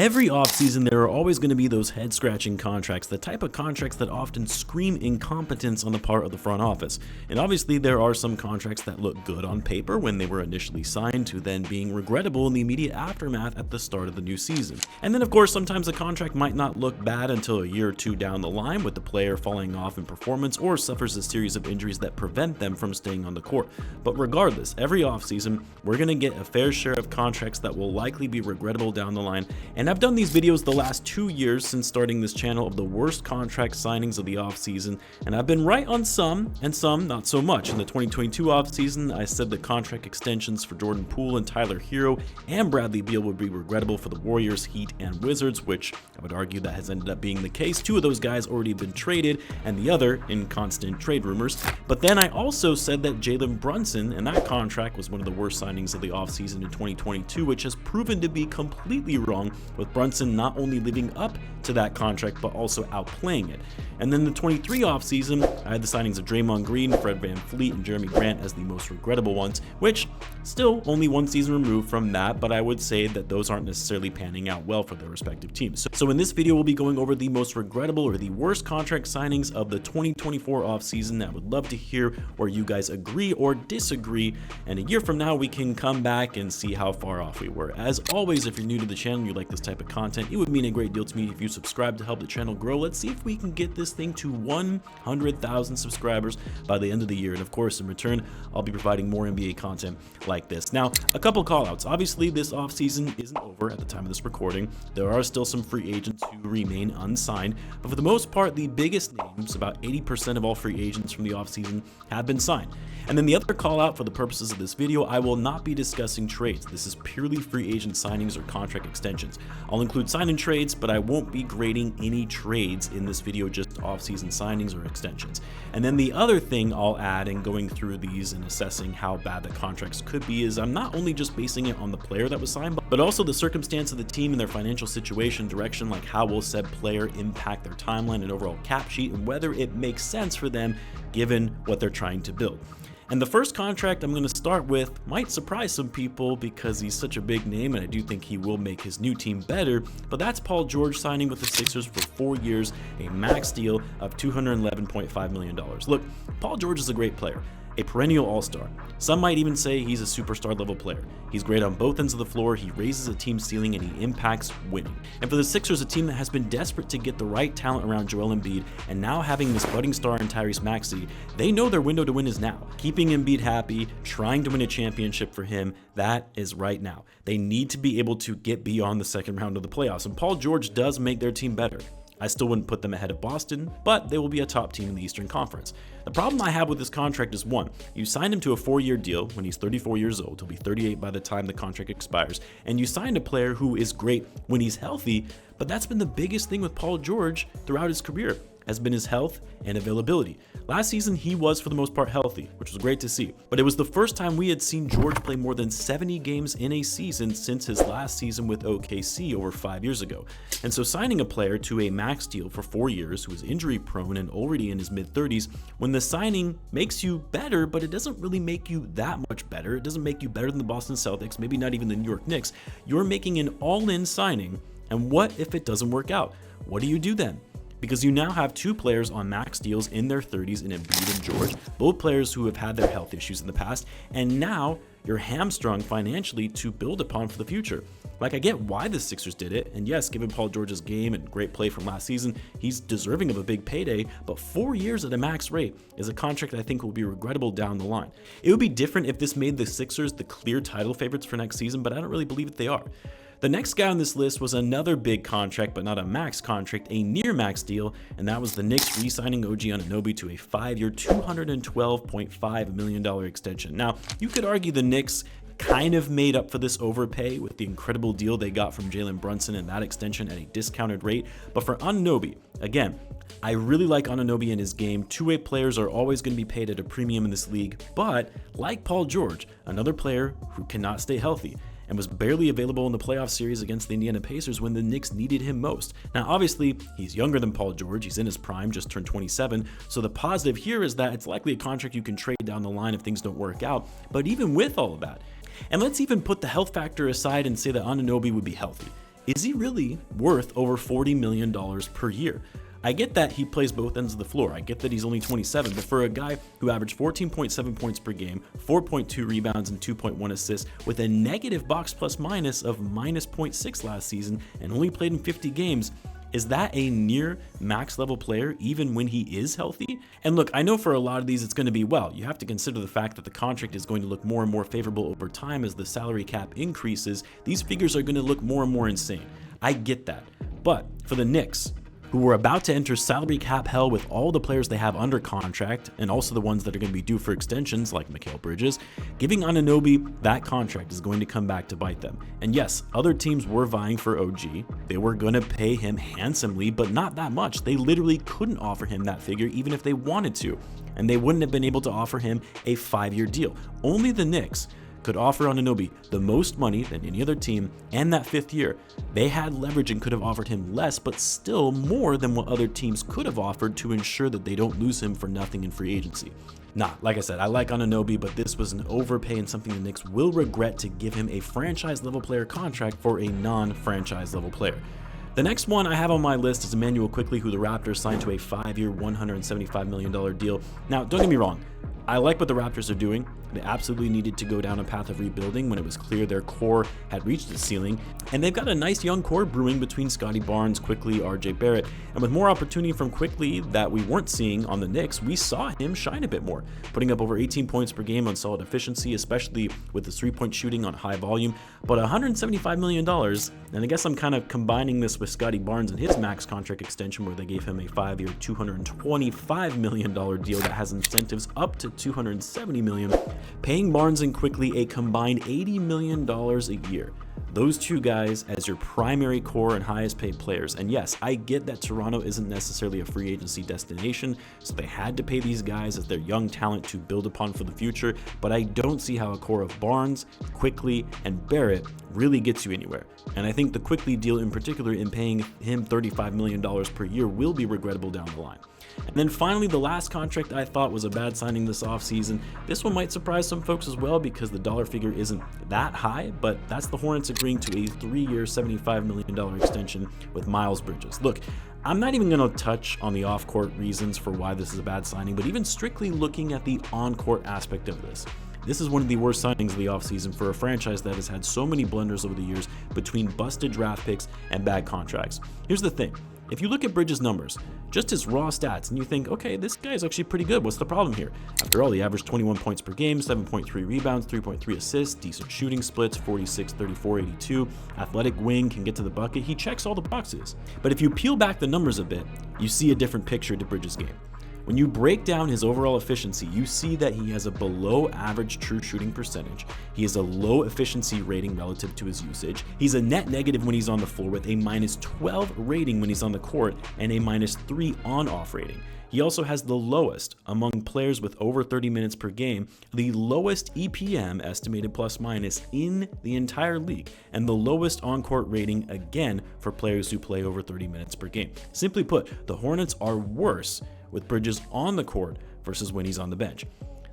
Every offseason, there are always going to be those head-scratching contracts, the type of contracts that often scream incompetence on the part of the front office. And obviously, there are some contracts that look good on paper when they were initially signed to then being regrettable in the immediate aftermath at the start of the new season. And then, of course, sometimes a contract might not look bad until a year or two down the line with the player falling off in performance or suffers a series of injuries that prevent them from staying on the court. But regardless, every offseason, we're going to get a fair share of contracts that will likely be regrettable down the line. And I've done these videos the last 2 years since starting this channel of the worst contract signings of the offseason, and I've been right on some, and some not so much. In the 2022 offseason, I said the contract extensions for Jordan Poole and Tyler Hero and Bradley Beal would be regrettable for the Warriors, Heat, and Wizards, which I would argue that has ended up being the case. 2 of those guys already been traded, and the other in constant trade rumors. But then I also said that Jalen Brunson and that contract was one of the worst signings of the offseason in 2022, which has proven to be completely wrong, with Brunson not only living up to that contract but also outplaying it. And then the 23 offseason, I had the signings of Draymond Green, Fred VanVleet, and Jeremy Grant as the most regrettable ones, which still only 1 season removed from that, but I would say that those aren't necessarily panning out well for their respective teams. So in this video, we'll be going over the most regrettable or the worst contract signings of the 2024 offseason. I would love to hear where you guys agree or disagree, and a year from now we can come back and see how far off we were. As always, if you're new to the channel and you like this type of content, it would mean a great deal to me if you subscribe to help the channel grow. Let's see if we can get this thing to 100,000 subscribers by the end of the year, and of course in return I'll be providing more NBA content like this. Now, a couple call outs. Obviously this offseason isn't over at the time of this recording. There are still some free agents who remain unsigned, but for the most part the biggest names, about 80% of all free agents from the offseason, have been signed. And then the other call out, for the purposes of this video, I will not be discussing trades. This is purely free agent signings or contract extensions. I'll include sign-in trades, but I won't be grading any trades in this video, just offseason signings or extensions. And then the other thing I'll add in going through these and assessing how bad the contracts could be is I'm not only just basing it on the player that was signed, but also the circumstance of the team and their financial situation, direction, like how will said player impact their timeline and overall cap sheet, and whether it makes sense for them given what they're trying to build. And the first contract I'm going to start with might surprise some people because he's such a big name, and I do think he will make his new team better, but that's Paul George signing with the Sixers for 4 years, a max deal of $211.5 million. Look, Paul George is a great player, a perennial all-star. Some might even say he's a superstar level player. He's great on both ends of the floor, he raises a team's ceiling, and he impacts winning. And for the Sixers, a team that has been desperate to get the right talent around Joel Embiid, and now having this budding star in Tyrese Maxey, they know their window to win is now. Keeping Embiid happy, trying to win a championship for him, that is right now. They need to be able to get beyond the second round of the playoffs, and Paul George does make their team better. I still wouldn't put them ahead of Boston, but they will be a top team in the Eastern Conference. The problem I have with this contract is, one, you signed him to a 4-year deal when he's 34 years old. He'll be 38 by the time the contract expires. And you signed a player who is great when he's healthy, but that's been the biggest thing with Paul George throughout his career, has been his health and availability. Last season, he was for the most part healthy, which was great to see, but it was the first time we had seen George play more than 70 games in a season since his last season with OKC over 5 years ago. And so signing a player to a max deal for 4 years who is injury prone and already in his mid-30s, when the signing makes you better, but it doesn't really make you that much better. It doesn't make you better than the Boston Celtics, maybe not even the New York Knicks. You're making an all-in signing, and what if it doesn't work out? What do you do then? Because you now have 2 players on max deals in their 30s in Embiid and George, both players who have had their health issues in the past, and now you're hamstrung financially to build upon for the future. Like, I get why the Sixers did it, and yes, given Paul George's game and great play from last season, he's deserving of a big payday, but 4 years at a max rate is a contract I think will be regrettable down the line. It would be different if this made the Sixers the clear title favorites for next season, but I don't really believe that they are. The next guy on this list was another big contract, but not a max contract, a near max deal, and that was the Knicks re-signing OG Anunoby to a 5-year, $212.5 million extension. Now, you could argue the Knicks kind of made up for this overpay with the incredible deal they got from Jalen Brunson and that extension at a discounted rate, but for Anunoby, again, I really like Anunoby and his game. Two-way players are always going to be paid at a premium in this league, but like Paul George, another player who cannot stay healthy and was barely available in the playoff series against the Indiana Pacers when the Knicks needed him most. Now, obviously, he's younger than Paul George. He's in his prime, just turned 27. So the positive here is that it's likely a contract you can trade down the line if things don't work out. But even with all of that, and let's even put the health factor aside and say that Anunoby would be healthy. is he really worth over $40 million per year? I get that he plays both ends of the floor. I get that he's only 27, but for a guy who averaged 14.7 points per game, 4.2 rebounds, and 2.1 assists, with a negative box plus minus of minus 0.6 last season and only played in 50 games, is that a near max level player even when he is healthy? And look, I know for a lot of these it's going to be, well, you have to consider the fact that the contract is going to look more and more favorable over time as the salary cap increases. These figures are going to look more and more insane. I get that. But for the Knicks, who were about to enter salary cap hell with all the players they have under contract, and also the ones that are going to be due for extensions like Mikal Bridges, giving Anunoby that contract is going to come back to bite them. And yes, other teams were vying for OG. They were going to pay him handsomely, but not that much. They literally couldn't offer him that figure even if they wanted to, and they wouldn't have been able to offer him a 5-year deal. Only the Knicks could offer Anunoby the most money than any other team, and that 5th year, they had leverage and could have offered him less, but still more than what other teams could have offered to ensure that they don't lose him for nothing in free agency. Nah, like I said, I like Anunoby, but this was an overpay and something the Knicks will regret to give him a franchise level player contract for a non-franchise level player. The next one I have on my list is Emmanuel Quickley, who the Raptors signed to a 5-year, $175 million deal. Now, don't get me wrong, I like what the Raptors are doing. They absolutely needed to go down a path of rebuilding when it was clear their core had reached its ceiling, and they've got a nice young core brewing between Scotty Barnes, Quickley, RJ Barrett, and with more opportunity from Quickley that we weren't seeing on the Knicks, we saw him shine a bit more, putting up over 18 points per game on solid efficiency, especially with his 3-point shooting on high volume. But $175 million, and I guess I'm kind of combining this with Scotty Barnes and his max contract extension where they gave him a 5-year, $225 million deal that has incentives up to $270 million, paying Barnes and Quickley a combined $80 million a year. Those two guys as your primary core and highest paid players. And yes, I get that Toronto isn't necessarily a free agency destination, so they had to pay these guys as their young talent to build upon for the future, but I don't see how a core of Barnes, Quickley, and Barrett really gets you anywhere. And I think the Quickley deal in particular, in paying him $35 million per year, will be regrettable down the line. And then finally, the last contract I thought was a bad signing this offseason. This one might surprise some folks as well because the dollar figure isn't that high, but that's the Hornets agreeing to a 3-year, $75 million extension with Miles Bridges. Look, I'm not even going to touch on the off-court reasons for why this is a bad signing, but even strictly looking at the on-court aspect of this. This is one of the worst signings of the offseason for a franchise that has had so many blunders over the years between busted draft picks and bad contracts. Here's the thing. If you look at Bridges' numbers, just his raw stats, and you think, okay, this guy's actually pretty good. What's the problem here? After all, he averaged 21 points per game, 7.3 rebounds, 3.3 assists, decent shooting splits, 46, 34, 82, athletic wing, can get to the bucket. He checks all the boxes. But if you peel back the numbers a bit, you see a different picture to Bridges' game. When you break down his overall efficiency, you see that he has a below average true shooting percentage. He has a low efficiency rating relative to his usage. He's a net negative when he's on the floor with a -12 rating when he's on the court and a -3 on-off rating. He also has the lowest among players with over 30 minutes per game, the lowest EPM estimated plus minus in the entire league, and the lowest on-court rating again for players who play over 30 minutes per game. Simply put, the Hornets are worse with Bridges on the court versus when he's on the bench.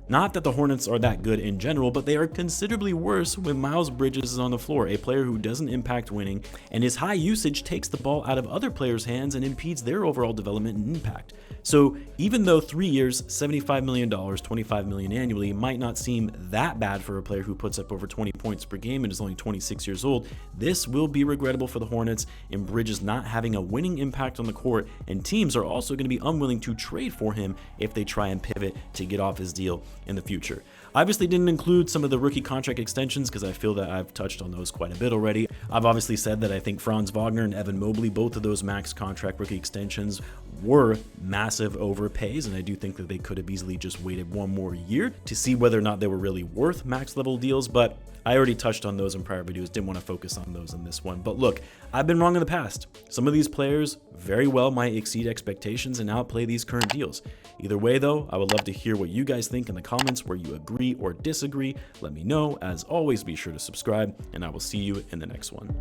Not that the Hornets are that good in general, but they are considerably worse when Miles Bridges is on the floor, a player who doesn't impact winning, and his high usage takes the ball out of other players' hands and impedes their overall development and impact. So even though 3 years, $75 million, $25 million annually might not seem that bad for a player who puts up over 20 points per game and is only 26 years old, this will be regrettable for the Hornets in Bridges not having a winning impact on the court, and teams are also going to be unwilling to trade for him if they try and pivot to get off his deal in the future. Obviously didn't include some of the rookie contract extensions because I feel that I've touched on those quite a bit already. I've obviously said that I think Franz Wagner and Evan Mobley, both of those max contract rookie extensions, were massive overpays, and I do think that they could have easily just waited one more year to see whether or not they were really worth max level deals, but I already touched on those in prior videos, didn't want to focus on those in this one. But look, I've been wrong in the past. Some of these players very well might exceed expectations and outplay these current deals. Either way though, I would love to hear what you guys think in the comments, where you agree or disagree. Let me know. As always, be sure to subscribe, and I will see you in the next one.